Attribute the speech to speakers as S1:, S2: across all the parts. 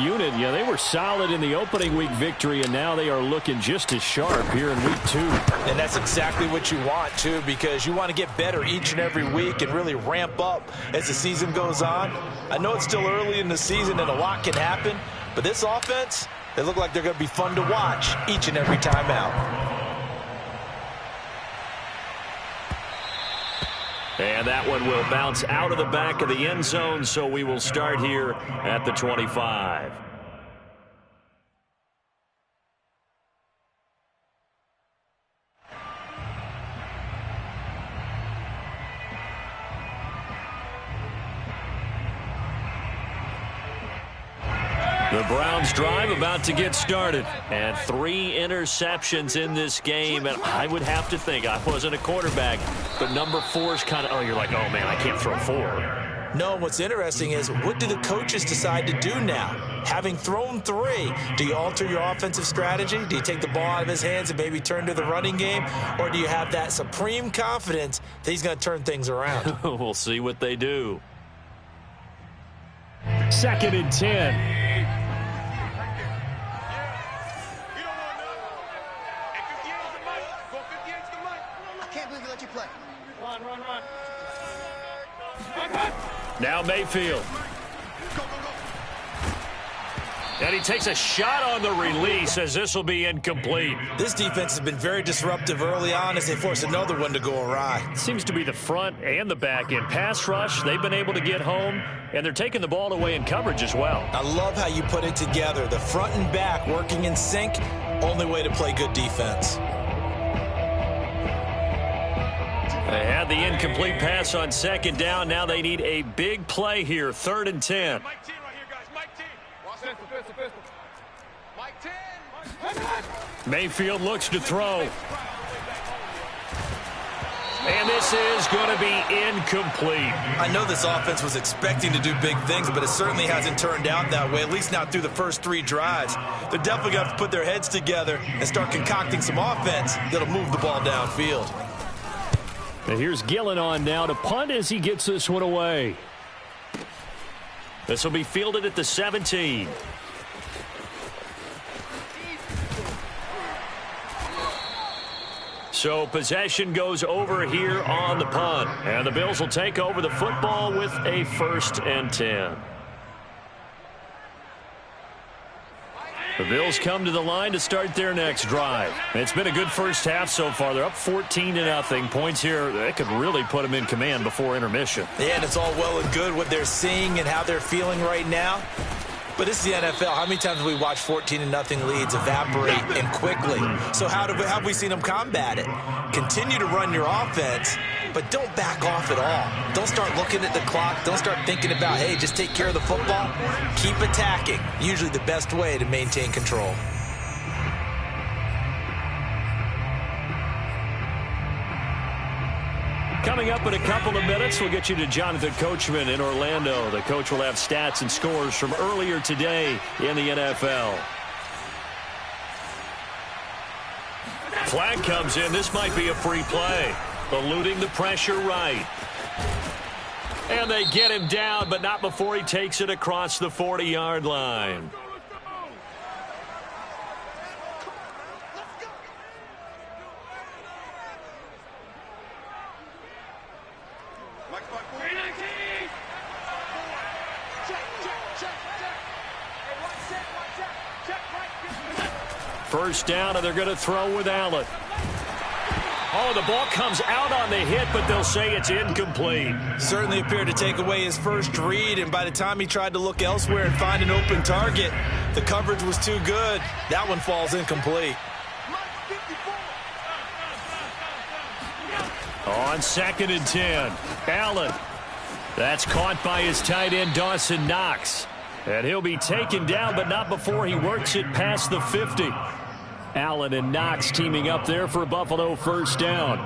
S1: unit. Yeah, they were solid in the opening week victory, and now they are looking just as sharp here in week 2.
S2: And that's exactly what you want, too, because you want to get better each and every week and really ramp up as the season goes on. I know it's still early in the season and a lot can happen, but this offense, they look like they're going to be fun to watch each and every time out.
S1: And that one will bounce out of the back of the end zone, so we will start here at the 25. The Browns drive about to get started. And 3 interceptions in this game. And I would have to think, I wasn't a quarterback, but number 4 is kind of, oh, you're like, oh, man, I can't throw 4.
S2: No, what's interesting is what do the coaches decide to do now? Having thrown 3, do you alter your offensive strategy? Do you take the ball out of his hands and maybe turn to the running game? Or do you have that supreme confidence that he's going to turn things around?
S1: We'll see what they do. 2nd and 10. Now Mayfield. And he takes a shot on the release as this will be incomplete.
S2: This defense has been very disruptive early on as they force another one to go awry.
S1: Seems to be the front and the back end. Pass rush, they've been able to get home, and they're taking the ball away in coverage as well.
S2: I love how you put it together. The front and back working in sync, only way to play good defense.
S1: They had the incomplete pass on 2nd down. Now they need a big play here, 3rd and 10.
S3: Mike 10 right here, guys. Mike 10. Watch this. Mike 10.
S1: Mayfield looks to throw. And this is going to be incomplete.
S2: I know this offense was expecting to do big things, but it certainly hasn't turned out that way, at least not through the first 3 drives. They're definitely going to have to put their heads together and start concocting some offense that'll move the ball downfield.
S1: And here's Gillen on now to punt as he gets this one away. This will be fielded at the 17. So possession goes over here on the punt. And the Bills will take over the football with a 1st and 10. The Bills come to the line to start their next drive. It's been a good first half so far. They're up 14-0. Points here, that could really put them in command before intermission.
S2: Yeah, and it's all well and good what they're seeing and how they're feeling right now. But this is the NFL. How many times have we watched 14-0 leads evaporate and quickly? So how have we seen them combat it? Continue to run your offense, but don't back off at all. Don't start looking at the clock. Don't start thinking about, hey, just take care of the football. Keep attacking. Usually the best way to maintain control.
S1: Coming up in a couple of minutes, we'll get you to Jonathan Coachman in Orlando. The coach will have stats and scores from earlier today in the NFL. Flag comes in. This might be a free play. Eluding the pressure right. And they get him down, but not before he takes it across the 40-yard line. First down, and they're going to throw with Allen. Oh, the ball comes out on the hit, but they'll say it's incomplete.
S2: Certainly appeared to take away his first read, and by the time he tried to look elsewhere and find an open target, the coverage was too good. That one falls incomplete.
S1: On 2nd and 10, Allen. That's caught by his tight end, Dawson Knox. And he'll be taken down, but not before he works it past the 50. Allen and Knox teaming up there for a Buffalo first down.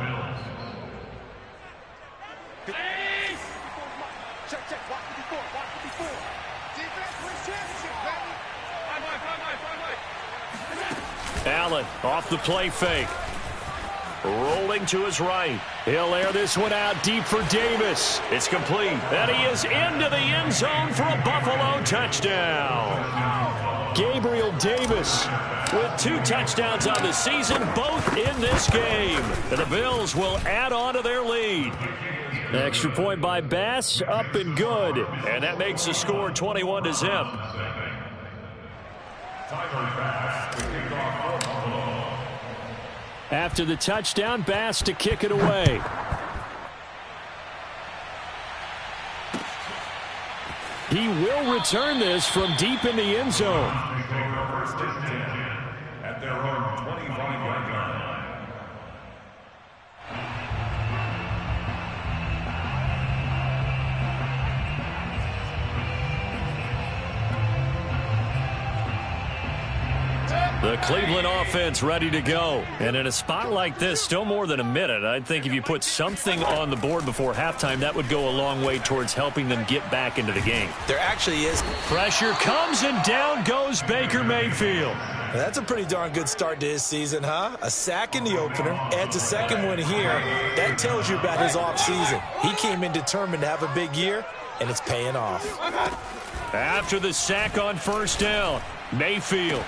S1: Allen off the play fake. Rolling to his right. He'll air this one out deep for Davis. It's complete. And he is into the end zone for a Buffalo touchdown. Gabriel Davis with 2 touchdowns on the season, both in this game. And the Bills will add on to their lead. Extra point by Bass, up and good. And that makes the score 21-0. After the touchdown, Bass to kick it away. He will return this from deep in the end zone. At their own 25-yard line. The Cleveland offense ready to go. And in a spot like this, still more than a minute, I think if you put something on the board before halftime, that would go a long way towards helping them get back into the game.
S2: There actually is.
S1: Pressure comes, and down goes Baker Mayfield.
S2: That's a pretty darn good start to his season, huh? A sack in the opener, adds a second one here. That tells you about his offseason. He came in determined to have a big year, and it's paying off.
S1: After the sack on first down, Mayfield.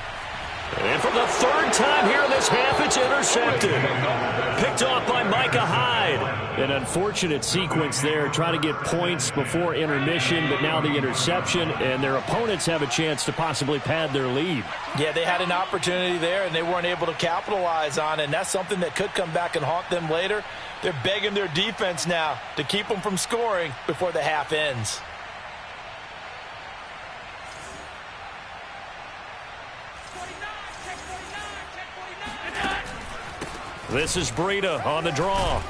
S1: And for the third time here in this half, it's intercepted. Picked off by Micah Hyde. An unfortunate sequence there, trying to get points before intermission, but now the interception, and their opponents have a chance to possibly pad their lead.
S2: Yeah, they had an opportunity there, and they weren't able to capitalize on it, and that's something that could come back and haunt them later. They're begging their defense now to keep them from scoring before the half ends.
S1: This is Breida on the draw.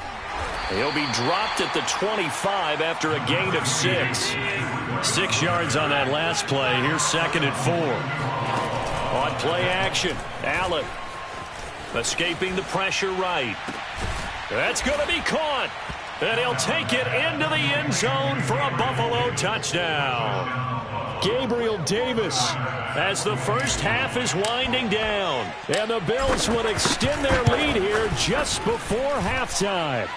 S1: He'll be dropped at the 25 after a gain of 6. 6 yards on that last play. Here's 2nd and 4. On play action, Allen escaping the pressure right. That's going to be caught. And he'll take it into the end zone for a Buffalo touchdown. Gabriel Davis as the first half is winding down. And the Bills will extend their lead here just before halftime.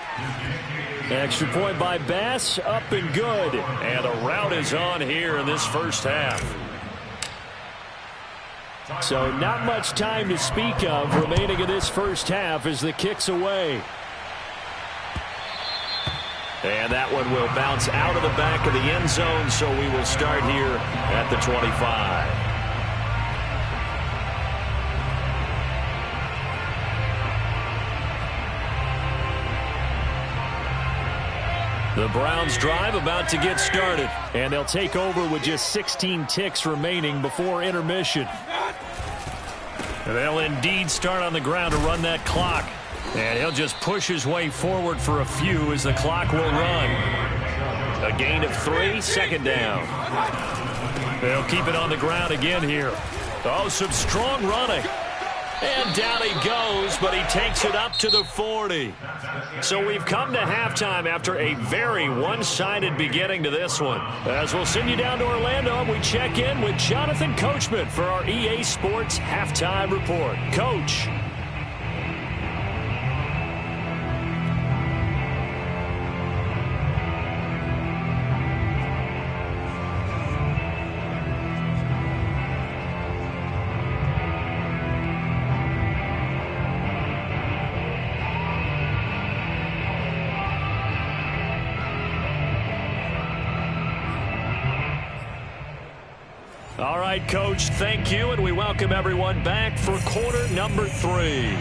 S1: Extra point by Bass, up and good. And the route is on here in this first half. So not much time to speak of remaining in this first half as the kick's away. And that one will bounce out of the back of the end zone, so we will start here at the 25. The Browns drive about to get started, and they'll take over with just 16 ticks remaining before intermission. They'll indeed start on the ground to run that clock. And he'll just push his way forward for a few as the clock will run. A gain of 3, 2nd down. They'll keep it on the ground again here. Oh, some strong running. And down he goes, but he takes it up to the 40. So we've come to halftime after a very one-sided beginning to this one. As we'll send you down to Orlando, we check in with Jonathan Coachman for our EA Sports Halftime Report. Coach. All right, Coach, thank you, and we welcome everyone back for quarter number 3.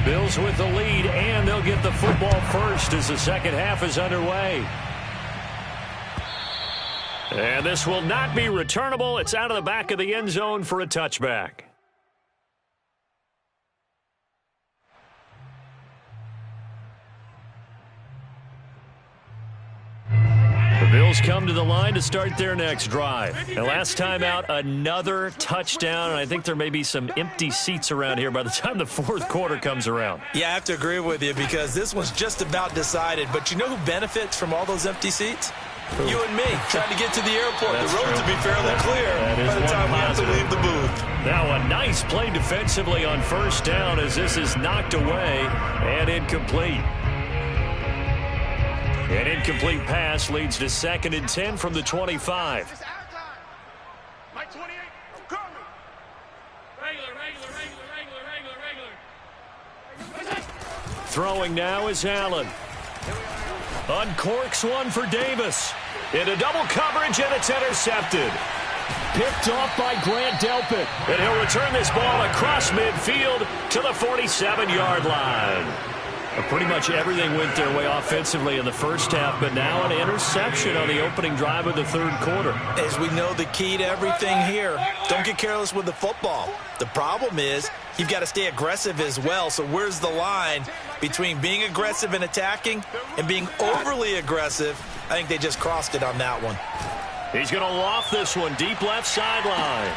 S1: Bills with the lead, and they'll get the football first as the second half is underway. And this will not be returnable. It's out of the back of the end zone for a touchback. Bills come to the line to start their next drive. And last time out, another touchdown. And I think there may be some empty seats around here by the time the fourth quarter comes around.
S2: Yeah, I have to agree with you because this one's just about decided. But you know who benefits from all those empty seats? Who? You and me, trying to get to the airport.
S1: That's
S2: the roads
S1: true.
S2: will be fairly clear by the time we have to leave the booth.
S1: Now a nice play defensively on first down as this is knocked away and incomplete. An incomplete pass leads to 2nd and 10 from the 25.
S3: Mike 28, cover me. Regular.
S1: Throwing now is Allen. Uncorks one for Davis. Into double coverage, and it's intercepted. Picked off by Grant Delpit. And he'll return this ball across midfield to the 47-yard line. Pretty much everything went their way offensively in the first half, but now an interception on the opening drive of the third quarter.
S2: As we know, the key to everything here, don't get careless with the football. The problem is you've got to stay aggressive as well. So where's the line between being aggressive and attacking and being overly aggressive? I think they just crossed it on that one.
S1: He's going to loft this one deep left sideline.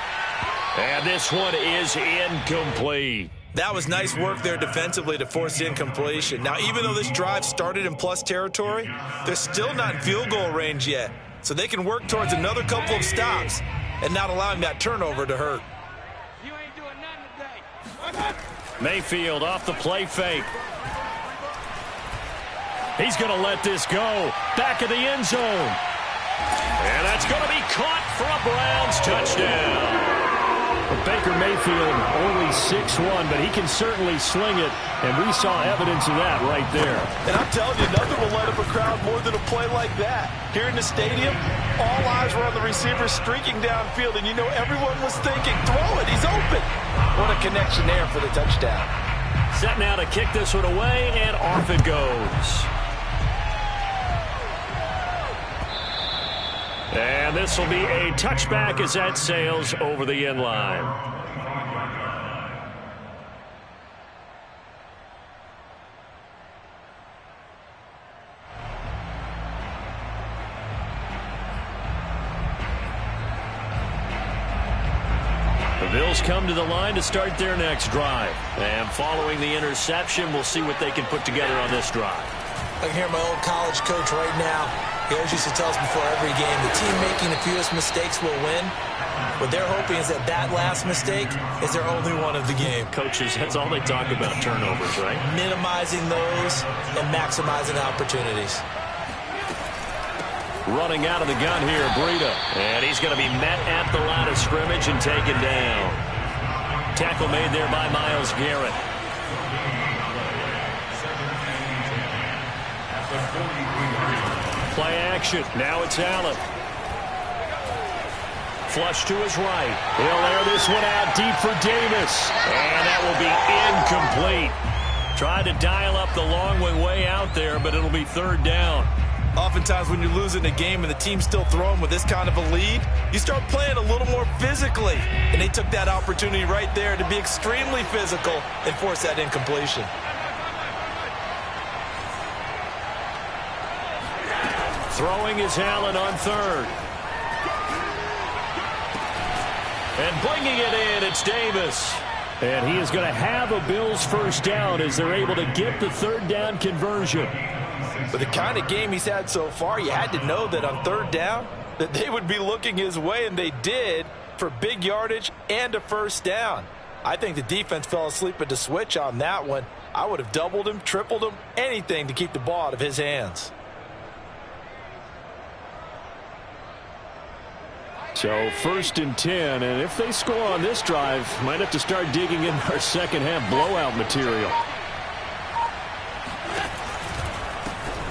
S1: And this one is incomplete.
S2: That was nice work there defensively to force incompletion. Now, even though this drive started in plus territory, they're still not in field goal range yet. So they can work towards another couple of stops and not allowing that turnover to hurt.
S3: You ain't doing nothing today.
S1: Mayfield off the play fake. He's going to let this go. Back of the end zone. And that's going to be caught for a Browns touchdown. Baker Mayfield only 6'1", but he can certainly sling it, and we saw evidence of that right there.
S2: And I'm telling you, nothing will light up a crowd more than a play like that. Here in the stadium, all eyes were on the receiver streaking downfield, and you know everyone was thinking, throw it, he's open. What a connection there for the touchdown.
S1: Set now to kick this one away, and off it goes. And this will be a touchback as that sails over the end line. The Bills come to the line to start their next drive. And following the interception, we'll see what they can put together on this drive.
S2: I can hear my old college coach right now. He always used to tell us before every game, the team making the fewest mistakes will win. What they're hoping is that that last mistake is their only one of the game.
S1: Coaches, that's all they talk about, turnovers, right?
S2: Minimizing those and maximizing opportunities.
S1: Running out of the gun here, Breida. And he's going to be met at the line of scrimmage and taken down. Tackle made there by Myles Garrett. Play action. Now it's Allen. Flush to his right. He'll air this one out deep for Davis. And that will be incomplete. Tried to dial up the long way out there, but it'll be third down.
S2: Oftentimes when you're losing a game and the team's still throwing with this kind of a lead, you start playing a little more physically. And they took that opportunity right there to be extremely physical and force that incompletion.
S1: Throwing is Allen on third. And bringing it in, it's Davis. And he is going to have a Bills first down as they're able to get the third down conversion.
S2: With the kind of game he's had so far, you had to know that on third down that they would be looking his way, and they did, for big yardage and a first down. I think the defense fell asleep at the switch on that one. I would have doubled him, tripled him, anything to keep the ball out of his hands.
S1: So first and 10, and if they score on this drive, might have to start digging in our second half blowout material.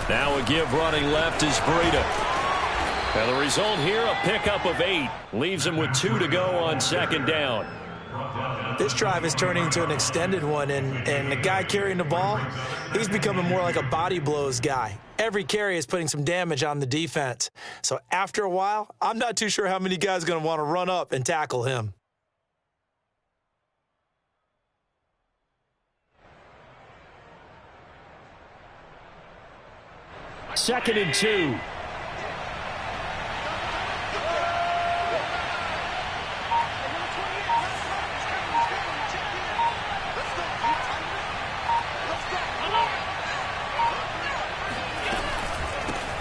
S1: Now a give running left is Breida. And the result here, a pickup of 8. Leaves him with 2 to go on second down.
S2: This drive is turning into an extended one, and the guy carrying the ball, he's becoming more like a body blows guy. Every carry is putting some damage on the defense. So after a while, I'm not too sure how many guys are going to want to run up and tackle him.
S1: Second and 2.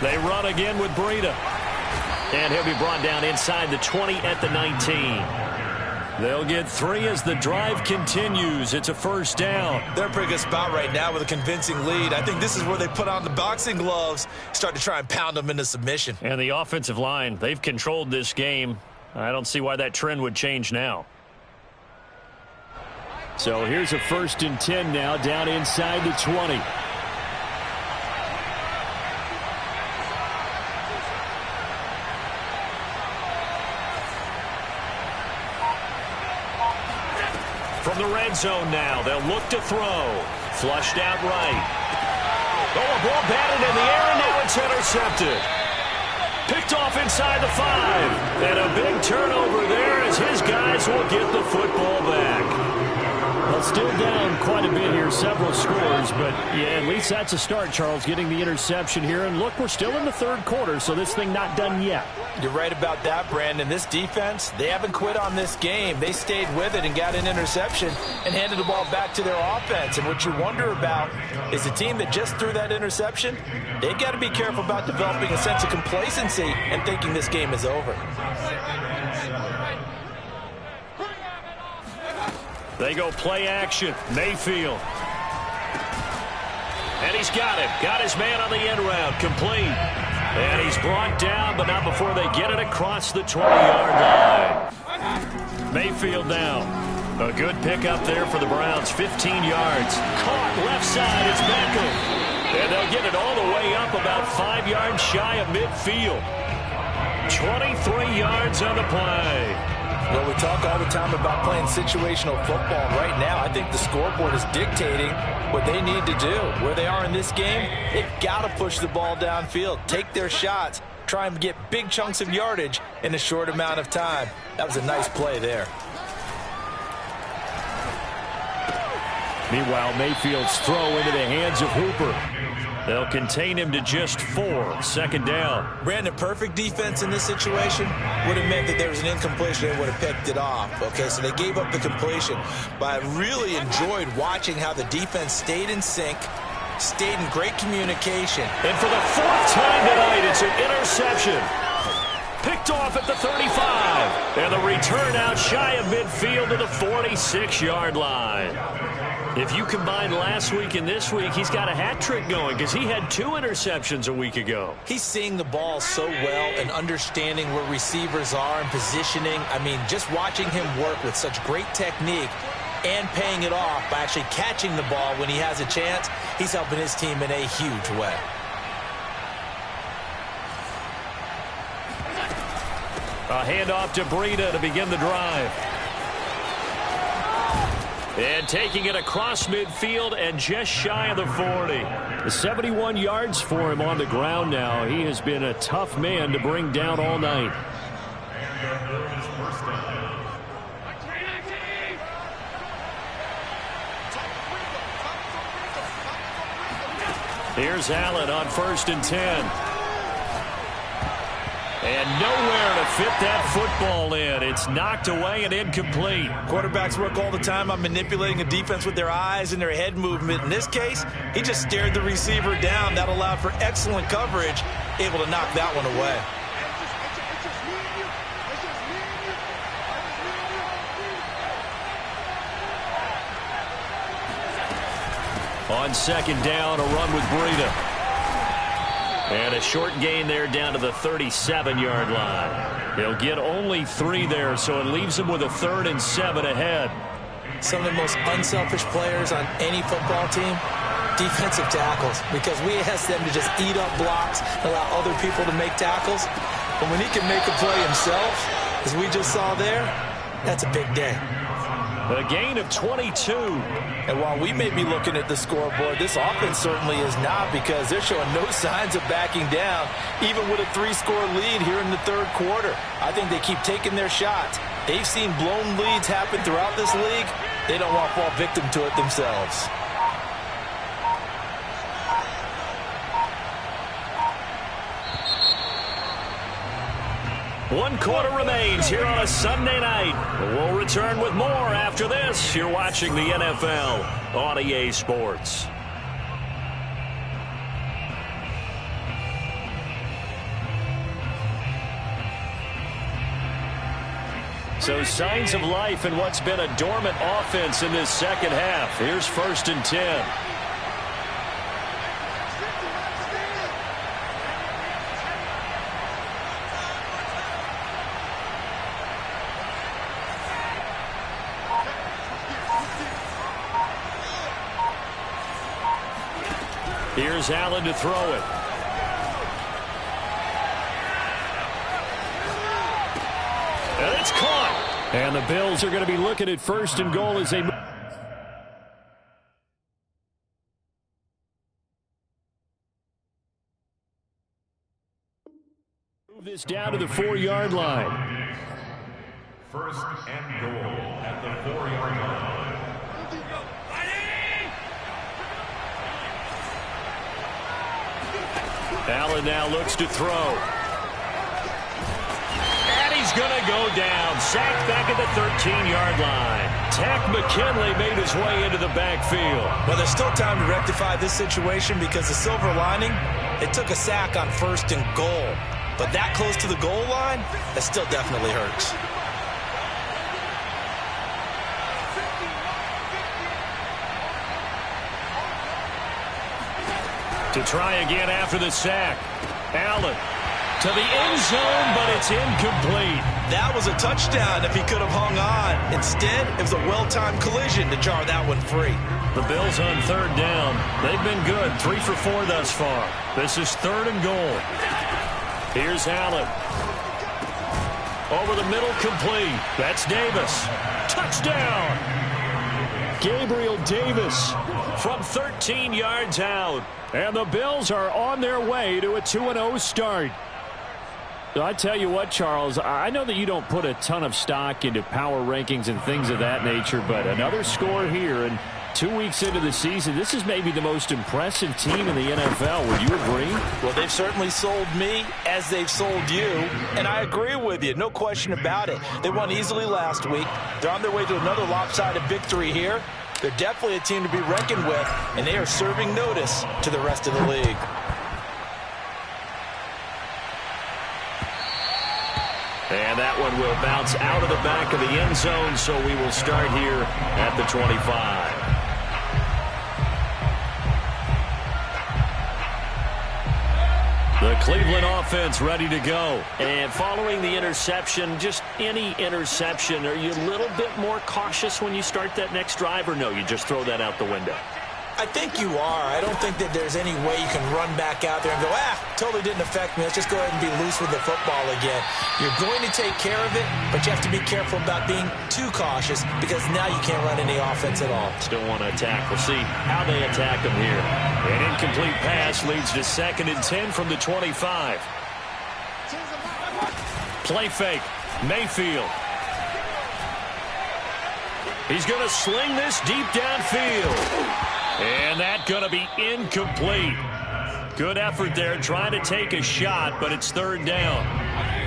S1: They run again with Breida. And he'll be brought down inside the 20 at the 19. They'll get 3 as the drive continues. It's a first down.
S2: They're in a pretty good spot right now with a convincing lead. I think this is where they put on the boxing gloves, start to try and pound them into submission.
S1: And the offensive line, they've controlled this game. I don't see why that trend would change now. So here's a 1st and 10 now, down inside the 20. From the red zone now, they'll look to throw. Flushed out right. Oh, a ball batted in the air, and now it's intercepted. Picked off inside the 5. And a big turnover there as his guys will get the football back. Well, still down quite a bit here, several scores, but yeah, at least that's a start, Charles, getting the interception here. And look, we're still in the 3rd quarter, so this thing not done yet.
S2: You're right about that, Brandon. This defense, they haven't quit on this game. They stayed with it and got an interception and handed the ball back to their offense. And what you wonder about is the team that just threw that interception, they've got to be careful about developing a sense of complacency and thinking this game is over.
S1: They go play action. Mayfield. And he's got him. Got his man on the end round. Complete. And he's brought down, but not before they get it across the 20-yard line. Mayfield now. A good pickup there for the Browns. 15 yards. Caught left side. It's Beckham. And they'll get it all the way up about 5 yards shy of midfield. 23 yards on the play.
S2: Well, we talk all the time about playing situational football. Right now, I think the scoreboard is dictating what they need to do. Where they are in this game, they've got to push the ball downfield, take their shots, try and get big chunks of yardage in a short amount of time. That was a nice play there.
S1: Meanwhile, Mayfield's throw into the hands of Hooper. They'll contain him to just 4. 2nd down.
S2: Brandon, perfect defense in this situation would have meant that there was an incompletion. They would have picked it off. Okay, so they gave up the completion. But I really enjoyed watching how the defense stayed in sync, stayed in great communication.
S1: And for the 4th time tonight, it's an interception. Picked off at the 35. And the return out shy of midfield to the 46-yard line. If you combine last week and this week, he's got a hat trick going because he had 2 interceptions a week ago.
S2: He's seeing the ball so well and understanding where receivers are and positioning. I mean, just watching him work with such great technique and paying it off by actually catching the ball when he has a chance, he's helping his team in a huge way.
S1: A handoff to Breida to begin the drive. And taking it across midfield and just shy of the 40. 71 yards for him on the ground now. He has been a tough man to bring down all night. Here's Allen on 1st and 10. And nowhere to fit that football in. It's knocked away and incomplete.
S2: Quarterbacks work all the time on manipulating a defense with their eyes and their head movement. In this case, he just stared the receiver down. That allowed for excellent coverage, able to knock that one away.
S1: On 2nd down, a run with Breida. And a short gain there down to the 37-yard line. They'll get only 3 there, so it leaves them with a 3rd and 7 ahead.
S2: Some of the most unselfish players on any football team, defensive tackles, because we ask them to just eat up blocks, allow other people to make tackles. But when he can make a play himself, as we just saw there, that's a big day.
S1: A gain of 22.
S2: And while we may be looking at the scoreboard, this offense certainly is not, because they're showing no signs of backing down, even with a 3-score lead here in the 3rd quarter. I think they keep taking their shots. They've seen blown leads happen throughout this league. They don't want to fall victim to it themselves.
S1: One quarter remains here on a Sunday night. We'll return with more after this. You're watching the NFL on EA Sports. So signs of life in what's been a dormant offense in this 2nd half. Here's 1st and 10. Here's Allen to throw it. And it's caught. And the Bills are going to be looking at 1st and goal as they move this down to the 4-yard line.
S4: 1st and goal at the 4-yard line.
S1: Allen now looks to throw. And he's going to go down. Sacked back at the 13-yard line. Tack McKinley made his way into the backfield.
S2: Well, there's still time to rectify this situation because the silver lining, it took a sack on 1st and goal. But that close to the goal line, that still definitely hurts.
S1: To try again after the sack. Allen to the end zone, but it's incomplete.
S2: That was a touchdown if he could have hung on. Instead, it was a well-timed collision to jar that one free.
S1: The Bills on 3rd down. They've been good, 3 for 4 thus far. This is 3rd and goal. Here's Allen. Over the middle, complete. That's Davis. Touchdown! Gabriel Davis from 13 yards out. And the Bills are on their way to a 2-0 start. I tell you what, Charles, I know that you don't put a ton of stock into power rankings and things of that nature, but another score here, and 2 weeks into the season, this is maybe the most impressive team in the NFL. Would you agree?
S2: Well, they've certainly sold me as they've sold you, and I agree with you. No question about it. They won easily last week. They're on their way to another lopsided victory here. They're definitely a team to be reckoned with, and they are serving notice to the rest of the league.
S1: And that one will bounce out of the back of the end zone, so we will start here at the 25. The Cleveland offense ready to go. And following the interception, just any interception, are you a little bit more cautious when you start that next drive, or no, you just throw that out the window?
S2: I think you are. I don't think that there's any way you can run back out there and go, totally didn't affect me. Let's just go ahead and be loose with the football again. You're going to take care of it, but you have to be careful about being too cautious because now you can't run any offense at all.
S1: Still want to attack. We'll see how they attack them here. An incomplete pass leads to 2nd and 10 from the 25. Play fake. Mayfield. He's going to sling this deep downfield. And that's going to be incomplete. Good effort there trying to take a shot, but it's 3rd down.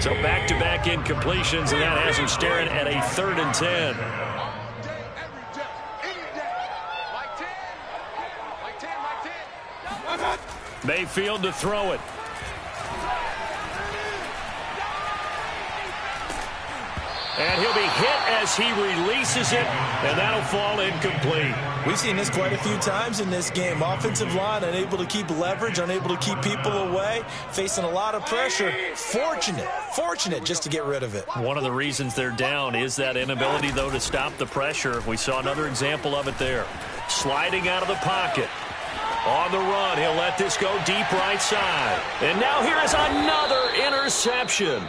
S1: So back-to-back incompletions, and that has him staring at a 3rd and 10. Mayfield to throw it. And he'll be hit as he releases it, and that'll fall incomplete.
S2: We've seen this quite a few times in this game. Offensive line unable to keep leverage, unable to keep people away, facing a lot of pressure. Fortunate just to get rid of it.
S1: One of the reasons they're down is that inability, though, to stop the pressure. We saw another example of it there. Sliding out of the pocket. On the run, he'll let this go deep right side. And now here is another interception.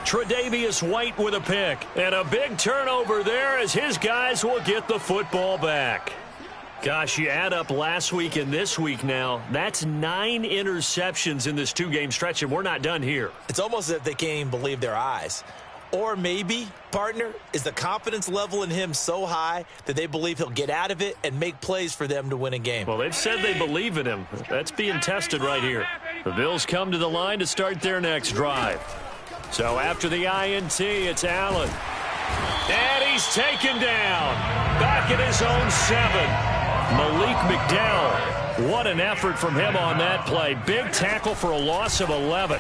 S1: Tre'Davious White with a pick. And a big turnover there as his guys will get the football back. Gosh, you add up last week and this week now. That's 9 interceptions in this 2-game stretch, and we're not done here.
S2: It's almost as if they can't even believe their eyes. Or maybe, partner, is the confidence level in him so high that they believe he'll get out of it and make plays for them to win a game.
S1: Well, they've said they believe in him. That's being tested right here. The Bills come to the line to start their next drive. So after the INT, it's Allen. And he's taken down. Back at his own 7. Malik McDowell. What an effort from him on that play. Big tackle for a loss of 11.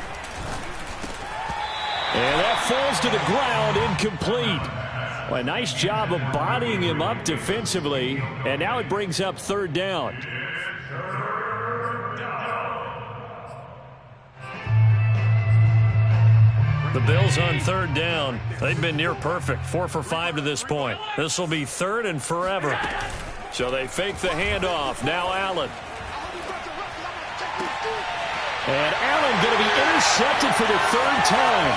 S1: And that falls to the ground, incomplete. Well, a nice job of bodying him up defensively. And now it brings up 3rd down. The Bills on 3rd down. They've been near perfect, 4 for 5 to this point. This will be 3rd and forever. So they fake the handoff. Now Allen. And Allen going to be intercepted for the third time.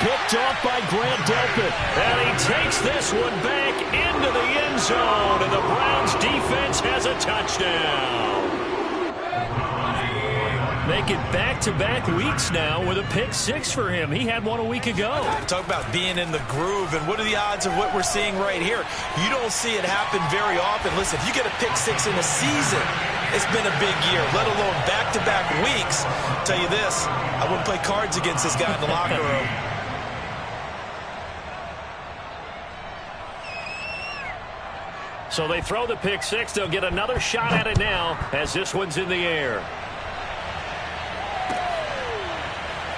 S1: Picked off by Grant Delpit. And he takes this one back into the end zone. And the Browns defense has a touchdown. Make it back-to-back weeks now with a pick six for him. He had one a week ago.
S2: Talk about being in the groove, and what are the odds of what we're seeing right here? You don't see it happen very often. Listen, if you get a pick six in a season, it's been a big year, let alone back-to-back weeks. I'll tell you this, I wouldn't play cards against this guy in the locker room.
S1: So they throw the pick six. They'll get another shot at it now as this one's in the air.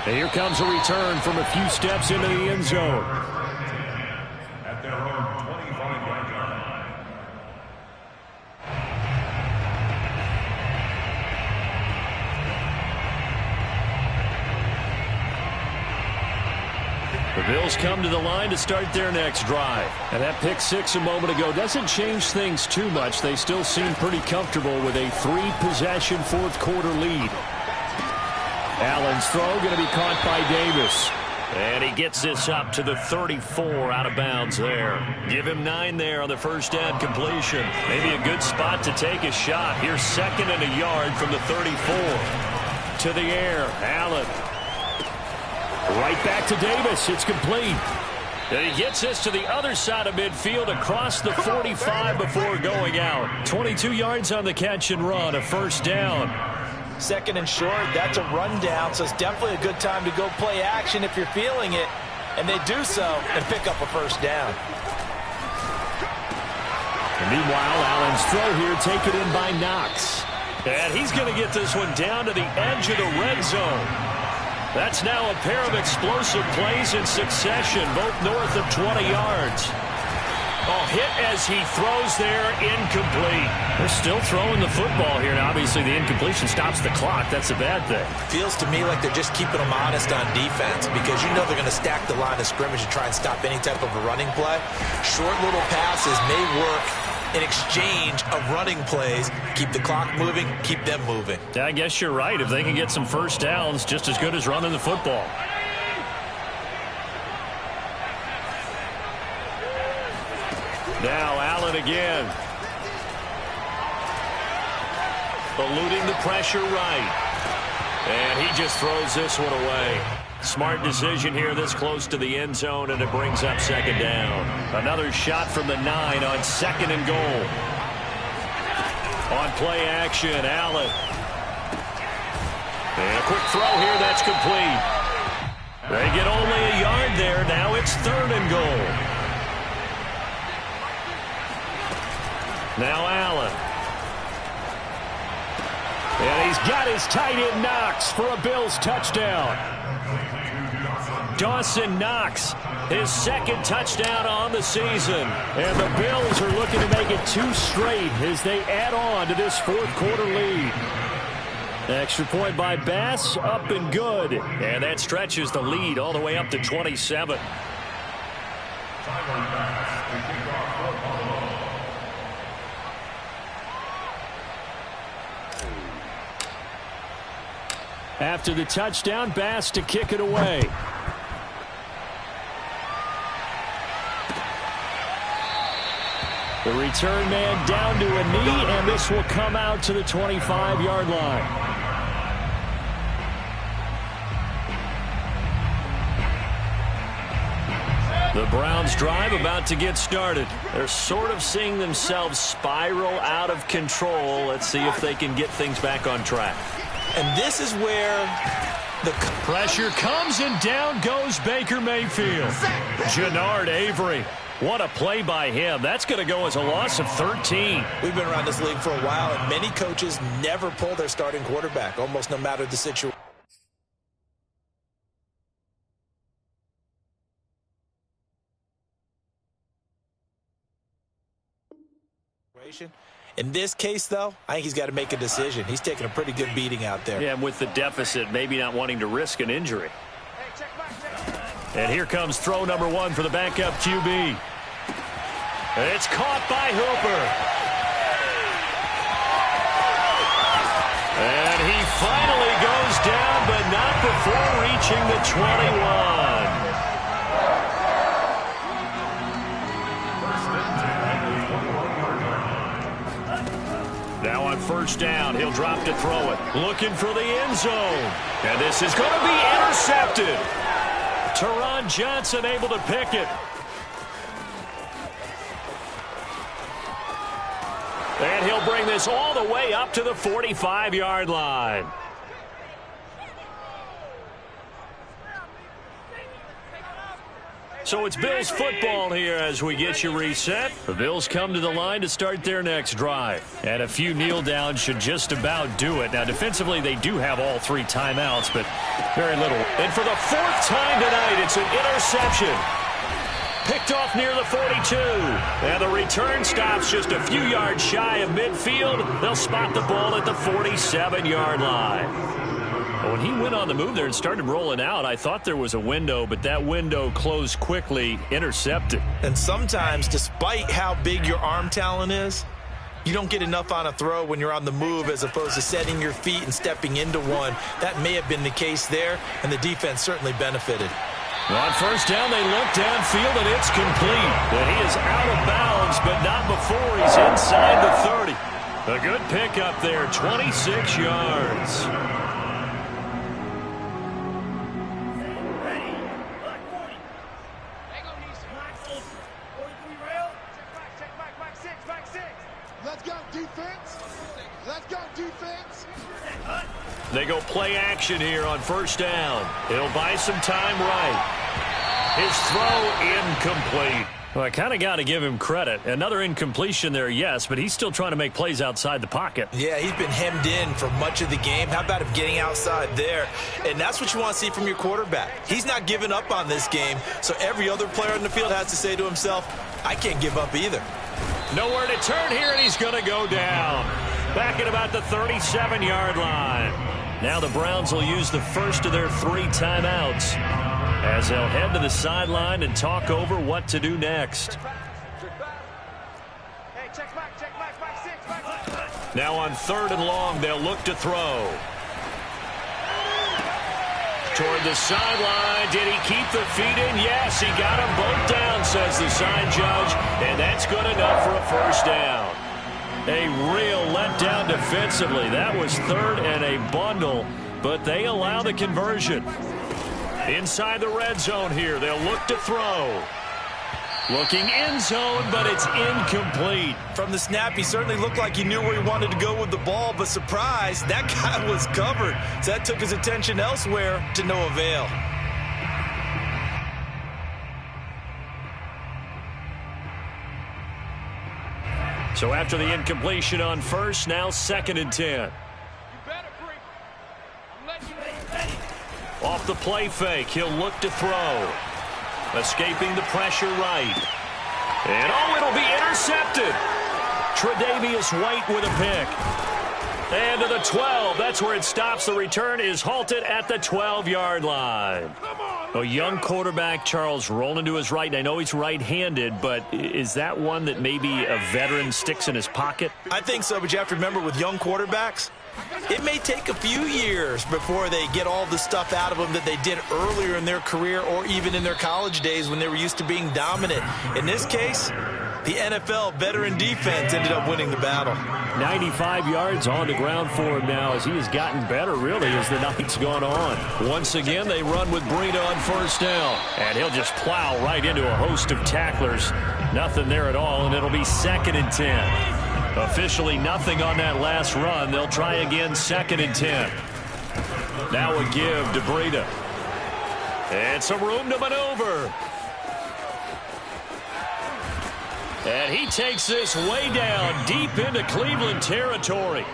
S1: And here comes a return from a few steps into the end zone.
S4: At their own 25-yard line.
S1: The Bills come to the line to start their next drive. And that pick six a moment ago doesn't change things too much. They still seem pretty comfortable with a three-possession fourth-quarter lead. Allen's throw going to be caught by Davis. And he gets this up to the 34 out of bounds there. Give him 9 there on the first down completion. Maybe a good spot to take a shot. Here's 2nd and a yard from the 34. To the air, Allen. Right back to Davis. It's complete. And he gets this to the other side of midfield across the 45 before going out. 22 yards on the catch and run, a first down.
S2: 2nd and short, that's a rundown, so it's definitely a good time to go play action if you're feeling it. And they do so and pick up a first down.
S1: And meanwhile, Allen's throw here taken in by Knox. And he's going to get this one down to the edge of the red zone. That's now a pair of explosive plays in succession, both north of 20 yards. Oh, hit as he throws there, incomplete. They're still throwing the football here. Now, obviously, the incompletion stops the clock. That's a bad thing.
S2: Feels to me like they're just keeping them honest on defense because you know they're going to stack the line of scrimmage and try and stop any type of a running play. Short little passes may work in exchange of running plays. Keep the clock moving, keep them moving.
S1: I guess you're right. If they can get some first downs, just as good as running the football. Now Allen again. Eluding the pressure right. And he just throws this one away. Smart decision here this close to the end zone, and it brings up 2nd down. Another shot from the 9 on 2nd and goal. On play action, Allen. And a quick throw here, that's complete. They get only a yard there. Now it's 3rd and goal. Now Allen. And he's got his tight end Knox for a Bills touchdown. Dawson Knox, his 2nd touchdown on the season. And the Bills are looking to make it 2 straight as they add on to this fourth-quarter lead. Extra point by Bass, up and good. And that stretches the lead all the way up to 27. After the touchdown, Bass to kick it away. The return man down to a knee, and this will come out to the 25-yard line. The Browns drive about to get started. They're sort of seeing themselves spiral out of control. Let's see if they can get things back on track.
S2: And this is where the
S1: pressure comes, and down goes Baker Mayfield. Jannard Avery. What a play by him. That's going to go as a loss of 13.
S2: We've been around this league for a while, and many coaches never pull their starting quarterback, almost no matter the situation. In this case, though, I think he's got to make a decision. He's taking a pretty good beating out there.
S1: Yeah, and with the deficit, maybe not wanting to risk an injury. And here comes throw number 1 for the backup QB. It's caught by Hooper. And he finally goes down, but not before reaching the 21. Now on first down, he'll drop to throw it. Looking for the end zone. And this is going to be intercepted. Teron Johnson able to pick it. And he'll bring this all the way up to the 45-yard line. So it's Bills football here as we get you reset. The Bills come to the line to start their next drive. And a few kneel downs should just about do it. Now, defensively, they do have all 3 timeouts, but very little. And for the 4th time tonight, it's an interception. Picked off near the 42. And the return stops just a few yards shy of midfield. They'll spot the ball at the 47-yard line. When he went on the move there and started rolling out, I thought there was a window, but that window closed quickly, intercepted.
S2: And sometimes, despite how big your arm talent is, you don't get enough on a throw when you're on the move as opposed to setting your feet and stepping into one. That may have been the case there, and the defense certainly benefited.
S1: On first down, they look downfield, and it's complete. And he is out of bounds, but not before he's inside the 30. A good pickup there, 26 yards. They go play action here on first down. He'll buy some time right. His throw incomplete. Well, I kind of got to give him credit. Another incompletion there, yes, but he's still trying to make plays outside the pocket.
S2: Yeah, he's been hemmed in for much of the game. How about him getting outside there? And that's what you want to see from your quarterback. He's not giving up on this game, so every other player in the field has to say to himself, I can't give up either.
S1: Nowhere to turn here, and he's going to go down. Back at about the 37-yard line. Now the Browns will use the first of their 3 timeouts as they'll head to the sideline and talk over what to do next. Now on 3rd and long, they'll look to throw. Toward the sideline. Did he keep the feet in? Yes, he got them both down, says the sign judge, and that's good enough for a first down. A real letdown defensively. That was 3rd and a bundle, but they allow the conversion. Inside the red zone here, they'll look to throw. Looking end zone, but it's incomplete.
S2: From the snap, he certainly looked like he knew where he wanted to go with the ball, but surprise, that guy was covered. So that took his attention elsewhere to no avail.
S1: So after the incompletion on first, now 2nd and 10. Off the play fake, he'll look to throw. Escaping the pressure right. And it'll be intercepted. Tre'Davious White with a pick. And to the 12, that's where it stops. The return is halted at the 12-yard line. A young quarterback, Charles, rolling to his right. And I know he's right-handed, but is that one that maybe a veteran sticks in his pocket?
S2: I think so, but you have to remember with young quarterbacks, it may take a few years before they get all the stuff out of them that they did earlier in their career or even in their college days when they were used to being dominant. In this case, the NFL veteran defense ended up winning the battle. 95 yards on the ground for him now as he has gotten better, really, as the night's gone on. Once again, they run with Breida on first down. And he'll just plow right into a host of tacklers. Nothing there at all, and it'll be 2nd and 10. Officially nothing on that last run. They'll try again, 2nd and 10. Now a give to Breida. And some room to maneuver. And he takes this way down deep into Cleveland territory.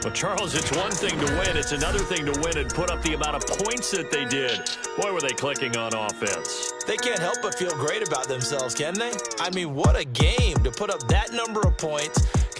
S2: Well, Charles, it's one thing to win. It's another thing to win and put up the amount of points that they did. Boy, were they clicking on offense. They can't help but feel great about themselves, can they? I mean, what a game to put up that number of points